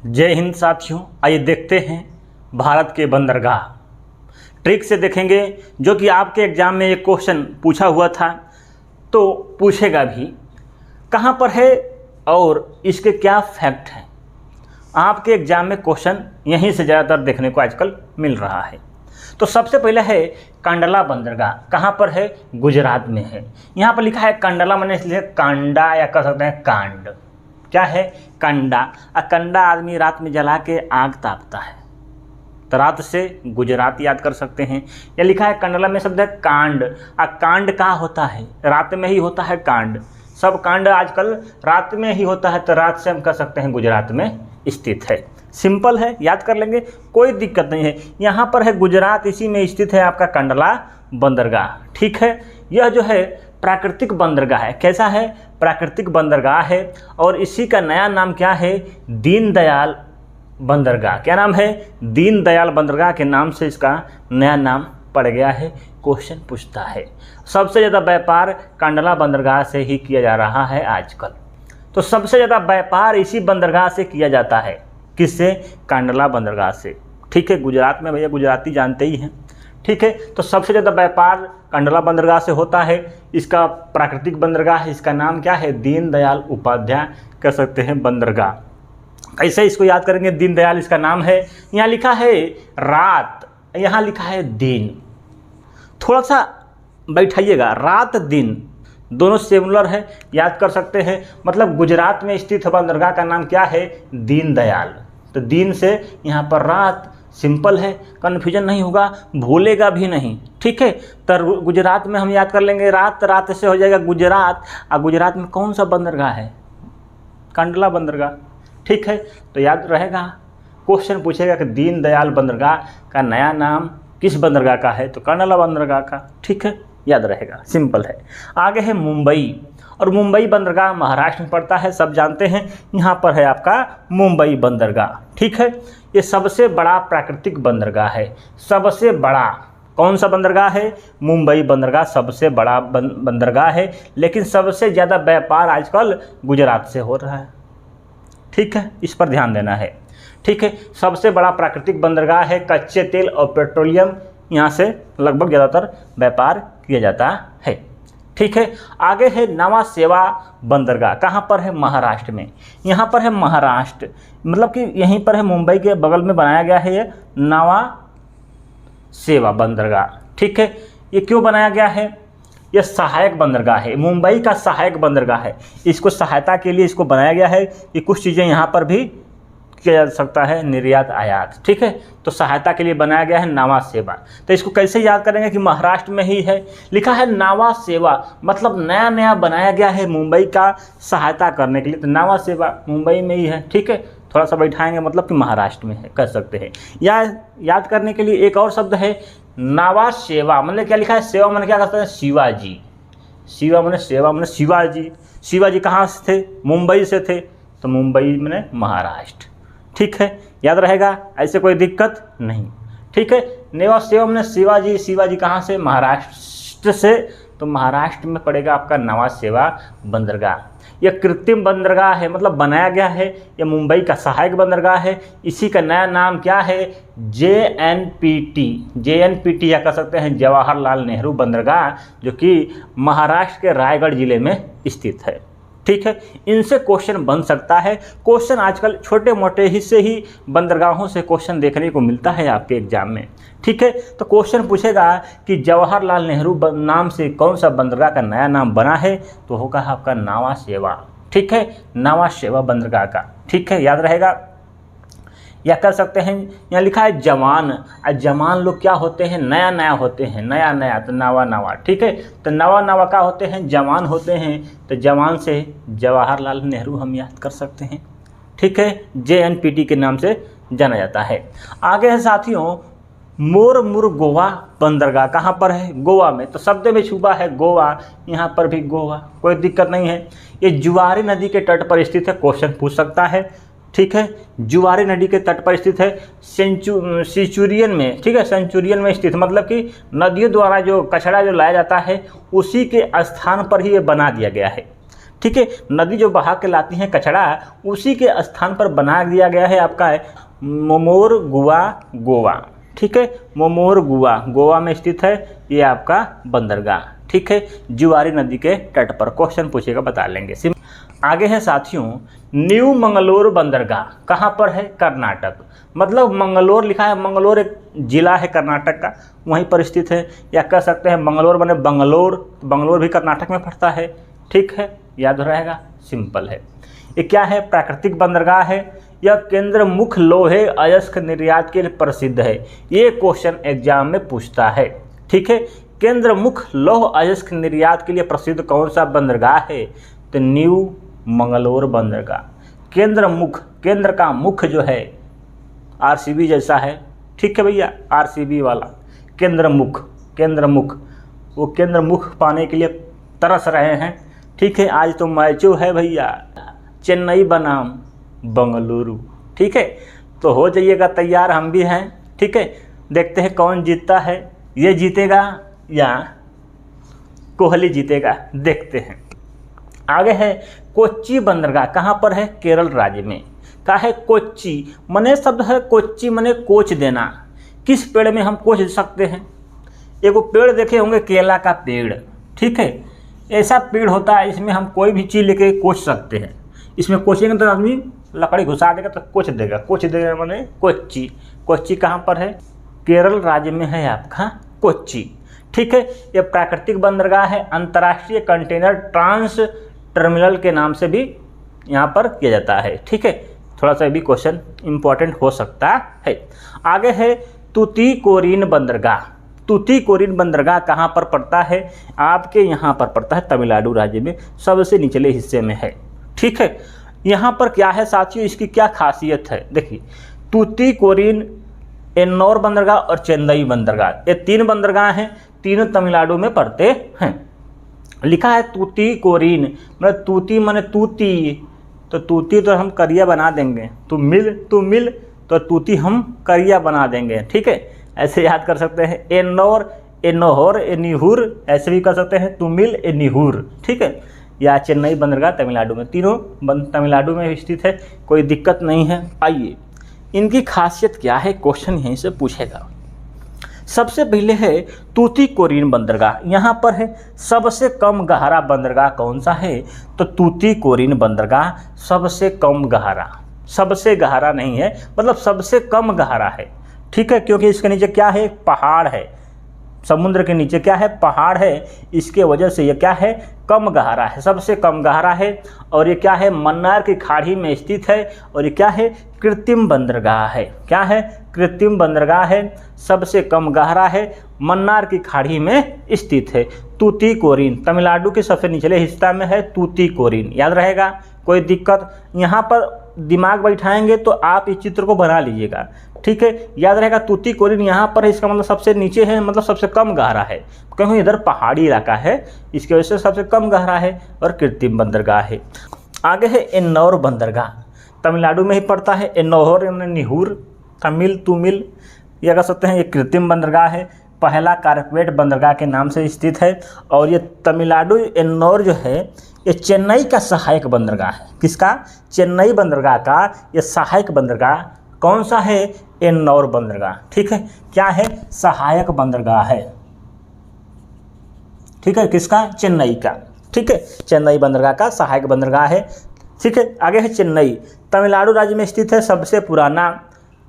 जय हिंद साथियों, आइए देखते हैं भारत के बंदरगाह। ट्रिक से देखेंगे, जो कि आपके एग्जाम में एक क्वेश्चन पूछा हुआ था तो पूछेगा भी, कहाँ पर है और इसके क्या फैक्ट हैं। आपके एग्जाम में क्वेश्चन यहीं से ज़्यादातर देखने को आजकल मिल रहा है। तो सबसे पहले है कंडला बंदरगाह। कहाँ पर है? गुजरात में है। यहाँ पर लिखा है कंडला, मैंने इसलिए कांडा या कह सकते हैं कांड। क्या है? कंडा। कंडा आदमी रात में जला के आग तापता है, तो रात से गुजरात याद कर सकते हैं। या लिखा है कंडला में शब्द है कांड। कांड कहाँ होता है? रात में ही होता है कांड। सब कांड आजकल रात में ही होता है, तो रात से हम कह सकते हैं गुजरात में स्थित है। सिंपल है, याद कर लेंगे, कोई दिक्कत नहीं है। यहाँ पर है गुजरात, इसी में स्थित है आपका कंडला बंदरगाह। ठीक है, यह जो है प्राकृतिक बंदरगाह है। कैसा है? प्राकृतिक बंदरगाह है। और इसी का नया नाम क्या है? दीनदयाल बंदरगाह। क्या नाम है? दीनदयाल बंदरगाह के नाम से इसका नया नाम पड़ गया है। क्वेश्चन पूछता है, सबसे ज़्यादा व्यापार कंडला बंदरगाह से ही किया जा रहा है आजकल। तो सबसे ज़्यादा व्यापार इसी बंदरगाह से किया जाता है। किससे? कंडला बंदरगाह से। ठीक है, गुजरात में भैया गुजराती जानते ही हैं। ठीक है, तो सबसे ज़्यादा व्यापार कंडला बंदरगाह से होता है। इसका प्राकृतिक बंदरगाह है। इसका नाम क्या है? दीनदयाल उपाध्याय कह सकते हैं बंदरगाह। कैसे इसको याद करेंगे? दीनदयाल इसका नाम है। यहाँ लिखा है रात, यहाँ लिखा है दिन। थोड़ा सा बैठाइएगा, रात दिन दोनों सिमिलर है, याद कर सकते हैं। मतलब गुजरात में स्थित बंदरगाह का नाम क्या है? दीनदयाल। तो दिन से यहाँ पर रात, सिंपल है, कन्फ्यूजन नहीं होगा, भूलेगा भी नहीं। ठीक है, तो गुजरात में हम याद कर लेंगे रात, रात से हो जाएगा गुजरात। और गुजरात में कौन सा बंदरगाह है? कंडला बंदरगाह। ठीक है, तो याद रहेगा। क्वेश्चन पूछेगा कि दीनदयाल बंदरगाह का नया नाम किस बंदरगाह का है? तो कंडला बंदरगाह का। ठीक है, याद रहेगा, सिंपल है। आगे है मुंबई, और मुंबई बंदरगाह महाराष्ट्र में पड़ता है, सब जानते हैं। यहाँ पर है आपका मुंबई बंदरगाह। ठीक है, ये सबसे बड़ा प्राकृतिक बंदरगाह है। सबसे बड़ा कौन सा बंदरगाह है? मुंबई बंदरगाह सबसे बड़ा बंदरगाह है। लेकिन सबसे ज़्यादा व्यापार आजकल गुजरात से हो रहा है। ठीक है, इस पर ध्यान देना है। ठीक है, सबसे बड़ा प्राकृतिक बंदरगाह है। कच्चे तेल और पेट्रोलियम यहाँ से लगभग ज़्यादातर व्यापार किया जाता है। ठीक है, आगे है नवा सेवा बंदरगाह। कहाँ पर है? महाराष्ट्र में। यहाँ पर है महाराष्ट्र, मतलब कि यहीं पर है, मुंबई के बगल में बनाया गया है ये नवा सेवा बंदरगाह। ठीक है, ये क्यों बनाया गया है? यह सहायक बंदरगाह है, मुंबई का सहायक बंदरगाह है। इसको सहायता के लिए इसको बनाया गया है कि कुछ चीज़ें यहाँ पर भी किया जा सकता है, निर्यात आयात। ठीक है, तो सहायता के लिए बनाया गया है नावा सेवा। तो इसको कैसे याद करेंगे कि महाराष्ट्र में ही है? लिखा है नावा सेवा, मतलब नया नया बनाया गया है मुंबई का सहायता करने के लिए। तो नावा सेवा मुंबई में ही है। ठीक है, थोड़ा सा बैठाएंगे, मतलब कि महाराष्ट्र में है, कर सकते हैं। या याद करने के लिए एक और शब्द है नावा सेवा, मतलब क्या लिखा है? सेवा मैंने क्या करते हैं? शिवाजी। शिवा मैंने सेवा मैंने शिवाजी। शिवाजी कहाँ से थे? मुंबई से थे, तो मुंबई मैंने महाराष्ट्र। ठीक है, याद रहेगा, ऐसे कोई दिक्कत नहीं। ठीक है, नेवा सेवा मैंने शिवाजी। शिवाजी कहाँ से? महाराष्ट्र से, तो महाराष्ट्र में पड़ेगा आपका नवा सेवा बंदरगाह। यह कृत्रिम बंदरगाह है, मतलब बनाया गया है। यह मुंबई का सहायक बंदरगाह है। इसी का नया नाम क्या है? JNPT। JNPT या कह सकते हैं जवाहरलाल नेहरू बंदरगाह, जो कि महाराष्ट्र के रायगढ़ जिले में स्थित है। ठीक है, इनसे क्वेश्चन बन सकता है। क्वेश्चन आजकल छोटे मोटे हिस्से ही बंदरगाहों से क्वेश्चन देखने को मिलता है आपके एग्जाम में। ठीक है, तो क्वेश्चन पूछेगा कि जवाहरलाल नेहरू नाम से कौन सा बंदरगाह का नया नाम बना है? तो होगा आपका नावा सेवा। ठीक है, नावा सेवा बंदरगाह का। ठीक है, याद रहेगा। या कर सकते हैं, यहाँ लिखा है जवान। जवान लोग क्या होते हैं? नया नया होते हैं, नया नया, तो नवा नवा। ठीक है, तो नवा नवा क्या होते हैं? जवान होते हैं। तो जवान से जवाहरलाल नेहरू हम याद कर सकते हैं। ठीक है, JNPT के नाम से जाना जाता है। आगे है साथियों मोरमुर गोवा बंदरगाह। कहाँ पर है? गोवा में। तो शब्द में छुपा है गोवा, यहाँ पर भी गोवा, कोई दिक्कत नहीं है। ये जुआरी नदी के तट पर स्थित है, क्वेश्चन पूछ सकता है। ठीक है, जुआरी नदी के तट पर स्थित है, सेंचुरियन में। ठीक है, सेंचुरियन में स्थित, मतलब कि नदियों द्वारा जो कचरा जो लाया जाता है उसी के स्थान पर ही ये बना दिया गया है। ठीक है। नदी जो बहा के लाती है कचरा, उसी के स्थान पर बना दिया गया है आपका मोमोरगुआ गोवा, ठीक है। मोमोरगुआ गोवा में स्थित है ये आपका बंदरगाह, ठीक है, जुआरी नदी के तट पर। क्वेश्चन पूछेगा बता लेंगे। आगे है साथियों, न्यू मंगलोर बंदरगाह कहाँ पर है? कर्नाटक। मतलब मंगलोर लिखा है, मंगलोर एक जिला है कर्नाटक का, वहीं पर स्थित है। या कह सकते हैं मंगलोर बने बंगलोर, बंगलोर भी कर्नाटक में पड़ता है, ठीक है, याद रहेगा, सिंपल है। ये क्या है? प्राकृतिक बंदरगाह है। यह केंद्र मुख्य लोहे अयस्क निर्यात के लिए प्रसिद्ध है। ये क्वेश्चन एग्जाम में पूछता है, ठीक है। केंद्र मुख्य लौह अयस्क निर्यात के लिए प्रसिद्ध कौन सा बंदरगाह है? तो न्यू मंगलोर बंदरगाह। केंद्र मुख्य, केंद्र का मुख्य जो है आरसीबी जैसा है, ठीक है भैया, आरसीबी वाला केंद्र मुख्य, केंद्र मुख्य, वो केंद्र मुख्य पाने के लिए तरस रहे हैं, ठीक है। आज तो मैचो है भैया, चेन्नई बनाम बंगलुरु, ठीक है। तो हो जाइएगा तैयार, हम भी हैं, ठीक है। देखते हैं कौन जीतता है, ये जीतेगा या कोहली जीतेगा, देखते हैं। आगे है कोच्चि बंदरगाह, कहाँ पर है? केरल राज्य में। का है कोच्चि, मने शब्द है कोच्चि, मने कोच देना। किस पेड़ में हम कोच दे सकते हैं? एगो पेड़ देखे होंगे, केला का पेड़, ठीक है। ऐसा पेड़ होता है, इसमें हम कोई भी चीज़ लेके कोच सकते हैं। इसमें कोचेंगे तो आदमी लकड़ी घुसा देगा तो कोच देगा, कोच देगा मने कोच्चि। कोच्चि कहाँ पर है? केरल राज्य में है आपका कोच्चि, ठीक है। यह प्राकृतिक बंदरगाह है। अंतर्राष्ट्रीय कंटेनर ट्रांस टर्मिनल के नाम से भी यहाँ पर किया जाता है, ठीक है। थोड़ा सा भी क्वेश्चन इंपॉर्टेंट हो सकता है। आगे है तूतीकोरिन बंदरगाह। तूतीकोरिन बंदरगाह कहाँ पर पड़ता है? आपके यहाँ पर पड़ता है तमिलनाडु राज्य में, सबसे निचले हिस्से में है, ठीक है। यहाँ पर क्या है साथियों, इसकी क्या खासियत है? देखिए, तूतीकोरिन, एन्नौर बंदरगाह और चेन्नई बंदरगाह, ये तीन बंदरगाह हैं, तीनों तमिलनाडु में पड़ते हैं। लिखा है तूतीकोरिन, मतलब तूती माने तूती, तो तूती तो हम करिया बना देंगे, तू मिल तो तूती हम करिया बना देंगे, ठीक है। ऐसे याद कर सकते हैं। एन्नौर, एन्नोहर, एनिहुर, ऐसे भी कर सकते हैं, तू मिल एनिहुर, ठीक है। या चेन्नई बंदरगाह तमिलनाडु में, तीनों तमिलनाडु में स्थित है, कोई दिक्कत नहीं है। आइए, इनकी खासियत क्या है, क्वेश्चन यहीं से पूछेगा। सबसे पहले है तूतीकोरिन बंदरगाह, यहाँ पर है सबसे कम गहरा बंदरगाह कौन सा है? तो तूतीकोरिन बंदरगाह सबसे कम गहरा, सबसे गहरा नहीं है, मतलब सबसे कम गहरा है, ठीक है। क्योंकि इसके नीचे क्या है? पहाड़ है, समुद्र के नीचे क्या है? पहाड़ है, इसके वजह से ये क्या है? कम गहरा है, सबसे कम गहरा है। और ये क्या है? मन्नार की खाड़ी में स्थित है। और ये क्या है? कृत्रिम बंदरगाह है। क्या है? कृत्रिम बंदरगाह है, सबसे कम गहरा है, मन्नार की खाड़ी में स्थित है। तूतीकोरिन तमिलनाडु के सबसे निचले हिस्सा में है तूतीकोरिन, याद रहेगा, कोई दिक्कत? यहाँ पर दिमाग बैठाएंगे तो आप इस चित्र को बना लीजिएगा, ठीक है, याद रहेगा। तूतीकोरिन यहाँ पर है, इसका मतलब सबसे नीचे है, मतलब सबसे कम गहरा है, क्योंकि इधर पहाड़ी इलाका है, इसकी वजह से सबसे कम गहरा है और कृत्रिम बंदरगाह है। आगे है एन्नौर बंदरगाह, तमिलनाडु में ही पड़ता है। एन्नोहर, निहुर, तुमिल, यह कह सकते हैं, ये कृत्रिम बंदरगाह है। पहला कारपेट बंदरगाह के नाम से स्थित है। और ये तमिलनाडु एन्नौर जो है, ये चेन्नई का सहायक बंदरगाह है। किसका? चेन्नई बंदरगाह का ये सहायक बंदरगाह कौन सा है? एन्नौर बंदरगाह, ठीक है। क्या है? सहायक बंदरगाह है, ठीक है, किसका? चेन्नई का, ठीक है, चेन्नई बंदरगाह का सहायक बंदरगाह है, ठीक है। आगे है चेन्नई, तमिलनाडु राज्य में स्थित है, सबसे पुराना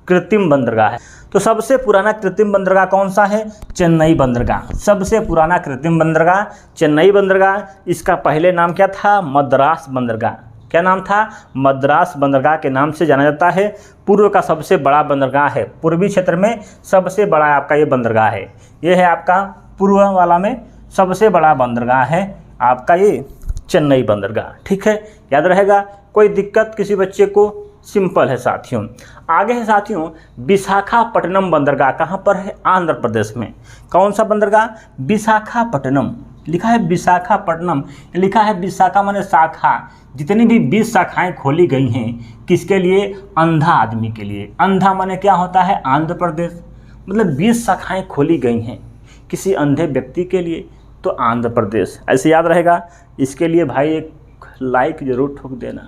कृत्रिम बंदरगाह है। तो सबसे पुराना कृत्रिम बंदरगाह कौन सा है? चेन्नई बंदरगाह, सबसे पुराना कृत्रिम बंदरगाह चेन्नई बंदरगाह। इसका पहले नाम क्या था? मद्रास बंदरगाह। क्या नाम था? मद्रास बंदरगाह के नाम से जाना जाता है। पूर्व का सबसे बड़ा बंदरगाह है, पूर्वी क्षेत्र में सबसे बड़ा आपका ये बंदरगाह है। ये है आपका पूर्व वाला में सबसे बड़ा बंदरगाह है आपका ये चेन्नई बंदरगाह, ठीक है, याद रहेगा, कोई दिक्कत किसी बच्चे को? सिंपल है साथियों। आगे है साथियों विशाखापट्टनम बंदरगाह, कहाँ पर है? आंध्र प्रदेश में। कौन सा बंदरगाह? विशाखापट्टनम, लिखा है विशाखापट्टनम, लिखा है विशाखा माने शाखा। जितनी भी 20 शाखाएं खोली गई हैं, किसके लिए? अंधा आदमी के लिए। अंधा माने क्या होता है? आंध्र प्रदेश, मतलब 20 शाखाएं खोली गई हैं किसी अंधे व्यक्ति के लिए, तो आंध्र प्रदेश, ऐसे याद रहेगा। इसके लिए भाई एक लाइक ज़रूर ठोक देना,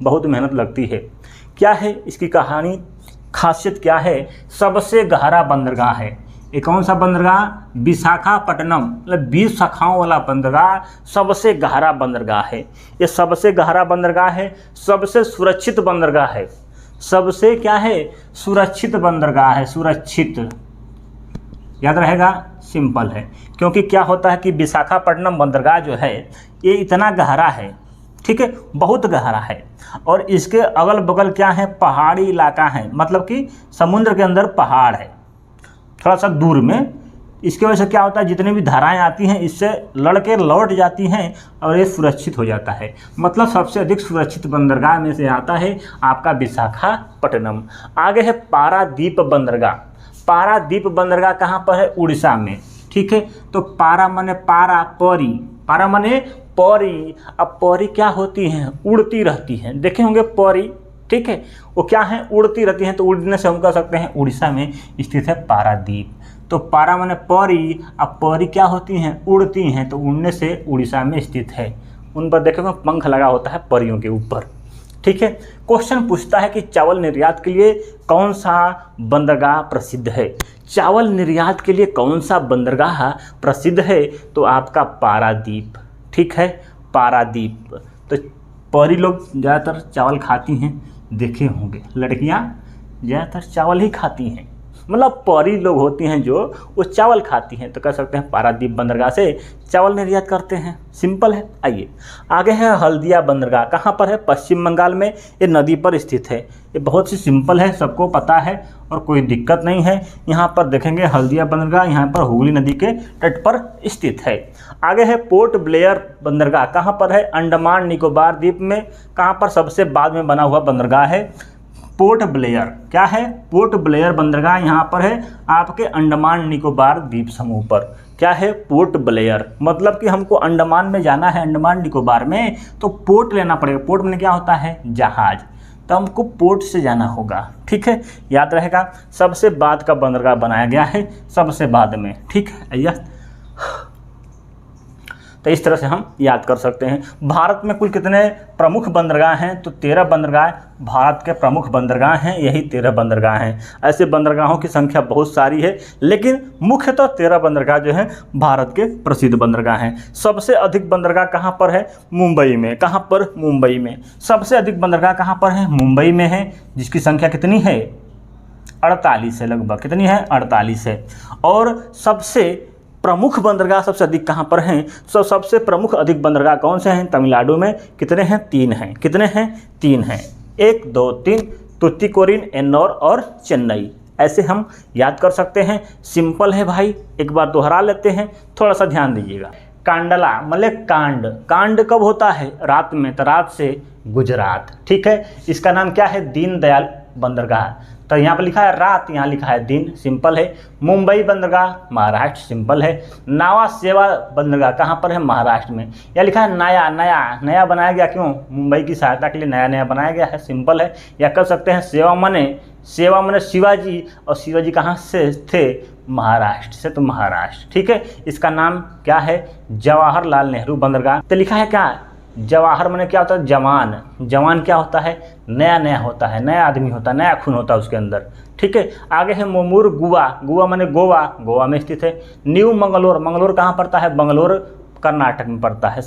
बहुत मेहनत लगती है। क्या है इसकी कहानी, खासियत क्या है? सबसे गहरा बंदरगाह है। ये कौन सा बंदरगाह? विशाखापट्टनम, मतलब 20 शाखाओं वाला बंदरगाह सबसे गहरा बंदरगाह है। ये सबसे गहरा बंदरगाह है, सबसे सुरक्षित बंदरगाह है। सबसे क्या है? सुरक्षित बंदरगाह है, सुरक्षित, याद रहेगा, सिंपल है। क्योंकि क्या होता है कि विशाखापट्टनम बंदरगाह जो है ये इतना गहरा है, ठीक है, बहुत गहरा है, और इसके अगल बगल क्या है? पहाड़ी इलाका है, मतलब कि समुद्र के अंदर पहाड़ है थोड़ा सा दूर में। इसकी वजह से क्या होता है, जितनी भी धाराएं आती हैं इससे लड़के लौट जाती हैं और ये सुरक्षित हो जाता है। मतलब सबसे अधिक सुरक्षित बंदरगाह में से आता है आपका विशाखापट्टनम। आगे है पारादीप बंदरगाह। पारादीप बंदरगाह कहाँ पर है? उड़ीसा में, ठीक है। तो पारा माने पारा, परी, पारा माने परी। अब परी क्या होती हैं? उड़ती रहती हैं, देखे होंगे परी, ठीक है, वो क्या है? उड़ती रहती हैं। तो उड़ने से हम कह सकते हैं उड़ीसा में स्थित है पारादीप। तो पारा माने परी, अब परी क्या होती हैं? उड़ती हैं, तो उड़ने से उड़ीसा में स्थित है। उन पर देखो पंख लगा होता है परियों के ऊपर, ठीक है। क्वेश्चन पूछता है कि चावल निर्यात के लिए कौन सा बंदरगाह प्रसिद्ध है? चावल निर्यात के लिए कौन सा बंदरगाह प्रसिद्ध है? तो आपका पारादीप, ठीक है, पारादीप। तो परी लोग ज़्यादातर चावल खाती हैं, देखे होंगे, लड़कियां ज़्यादातर चावल ही खाती हैं, मतलब परी लोग होती हैं जो वो चावल खाती हैं। तो कह सकते हैं पारादीप बंदरगाह से चावल निर्यात करते हैं, सिंपल है। आइए आगे है हल्दिया बंदरगाह। कहाँ पर है? पश्चिम बंगाल में, ये नदी पर स्थित है। ये बहुत ही सिंपल है, सबको पता है और कोई दिक्कत नहीं है। यहाँ पर देखेंगे हल्दिया बंदरगाह, यहाँ पर हुगली नदी के तट पर स्थित है। आगे है पोर्ट ब्लेयर बंदरगाह। कहाँ पर है? अंडमान निकोबार द्वीप में। कहाँ पर? सबसे बाद में बना हुआ बंदरगाह है पोर्ट ब्लेयर। क्या है? पोर्ट ब्लेयर बंदरगाह यहाँ पर है आपके अंडमान निकोबार द्वीप समूह पर। क्या है? Port Blair. मतलब कि हमको अंडमान में जाना है, अंडमान निकोबार में, तो पोर्ट लेना पड़ेगा। पोर्ट में क्या होता है? जहाज। तो हमको पोर्ट से जाना होगा, ठीक है, याद रहेगा। सबसे बाद का बंदरगाह बनाया गया है, सबसे बाद में, ठीक है। यह तो इस तरह से हम याद कर सकते हैं। भारत में कुल कितने प्रमुख बंदरगाह हैं? तो 13 बंदरगाह भारत के प्रमुख बंदरगाह हैं, यही 13 बंदरगाह हैं। ऐसे बंदरगाहों की संख्या बहुत सारी है, लेकिन मुख्यतः 13 बंदरगाह जो हैं भारत के प्रसिद्ध बंदरगाह हैं। सबसे अधिक बंदरगाह कहाँ पर है? मुंबई में। कहाँ पर? मुंबई में। सबसे अधिक बंदरगाह कहाँ पर है? मुंबई में है, जिसकी संख्या कितनी है? 48 है लगभग। कितनी है? 48 है। और सबसे प्रमुख बंदरगाह सबसे अधिक कहाँ पर हैं? सबसे प्रमुख अधिक बंदरगाह कौन से हैं? तमिलनाडु में। कितने हैं? 3 हैं। कितने हैं? 3 हैं। 1 2 3 तुतिकोरिन, एन्नौर और चेन्नई। ऐसे हम याद कर सकते हैं, सिंपल है भाई। एक बार दोहरा लेते हैं, थोड़ा सा ध्यान दीजिएगा। कांडला मतलब कांड। कांड कब होता है? रात में। तो रात से गुजरात, ठीक है। इसका नाम क्या है? दीनदयाल बंदरगाह। तो यहाँ पर लिखा है रात, यहाँ लिखा है दिन, सिंपल है। मुंबई बंदरगाह महाराष्ट्र, सिंपल है। नावा सेवा बंदरगाह कहाँ पर है? महाराष्ट्र में। यहाँ लिखा है नया। नया नया बनाया गया क्यों? मुंबई की सहायता के लिए नया नया बनाया गया है, सिंपल है। या कर सकते हैं सेवा मने शिवाजी, और शिवाजी कहाँ से थे? महाराष्ट्र से, तो महाराष्ट्र, ठीक है। इसका नाम क्या है? जवाहरलाल नेहरू बंदरगाह। तो लिखा है क्या? जवाहर माने क्या होता है? जवान। जवान क्या होता है? नया नया होता है, नया आदमी होता है, नया खून होता है उसके अंदर, ठीक है। आगे है मोमूर गोवा। गोवा माने गोवा, गोवा में स्थित है। न्यू मंगलोर। मंगलोर कहाँ पड़ता है? बंगलोर कर्नाटक में पड़ता है,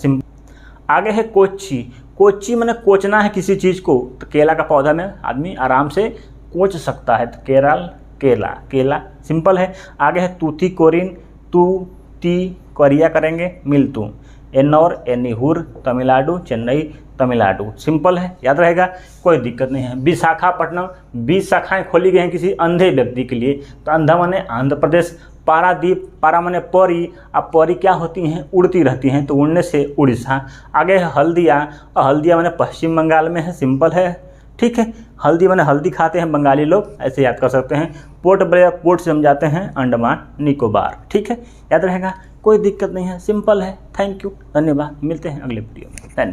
आगे है कोच्चि। कोच्चि माने कोचना है किसी चीज़ को, तो केला का पौधा में आदमी आराम से कोच सकता है, तो केरल केला, केला, सिंपल है। आगे है तूतीकोरिन। ती कोरिया करेंगे, मिलतू। एन्नौर, एन्नीहूर, तमिलनाडु, चेन्नई, तमिलनाडु, सिंपल है, याद रहेगा, कोई दिक्कत नहीं है। विशाखापट्टनम, 20 शाखाएं खोली गई हैं किसी अंधे व्यक्ति के लिए। तो अंधा माने आंध्र प्रदेश। पारादीप, पारा माने परी। अब परी क्या होती हैं? उड़ती रहती हैं, तो उड़ने से उड़ीसा। आगे है हल्दिया, और हल्दिया माने पश्चिम बंगाल में है, सिंपल है, ठीक है। हल्दी माने हल्दी खाते हैं बंगाली लोग, ऐसे याद कर सकते हैं। पोर्ट ब्लेयर, पोर्ट से हम जाते हैं अंडमान निकोबार, ठीक है, याद रहेगा, कोई दिक्कत नहीं है, सिंपल है। थैंक यू, धन्यवाद, मिलते हैं अगले वीडियो में। धन्यवाद।